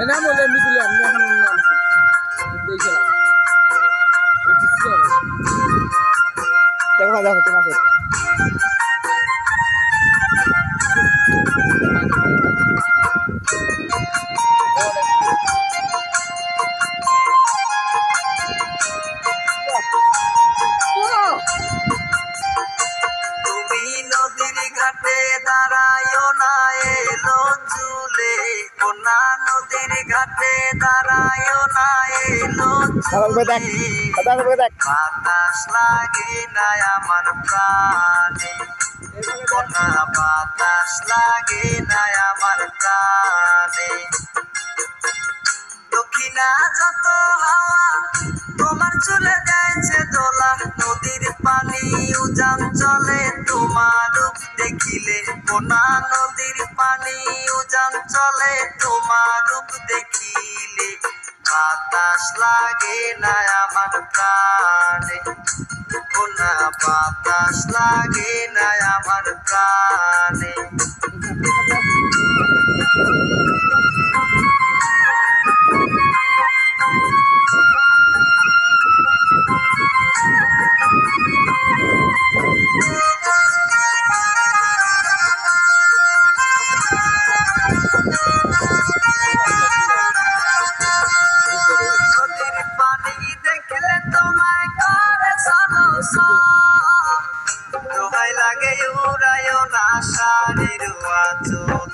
এনা বলে মিতুলি আমি এখন নাম দেখছিলাম দেখো দেখো তোমাকে তুমি নদীর ঘাটে দাঁড়ায়ও না এলো চুলে কোনা নদীর ঘাটে দাঁড়ায়ও না এলো চুলে বাতাস লাগে না আমার প্রাণে কোনা বাতাস লাগে না আমার প্রাণে দক্ষিণা যত হাওয়া তোমার চলে যাচ্ছে দোলা নদীর পানি উজান চলে তোমার রূপ দেখিলে কোনা নদীর পানি উজান চলে তোমার রূপ দেখিলে বাতাস লাগে না আমার প্রাণে কোনা বাতাস লাগে না আমার প্রাণে নদীর পানি দেখলে তোমায় করে দোহাই লাগে উড়ায়ও না শাড়ির আঁচল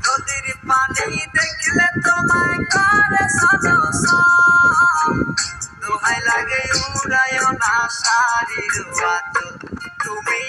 নদীর পানি দেখলে তোমায় করে দোহাই লাগে উড়ায়ও না শাড়ির আঁচল তুমি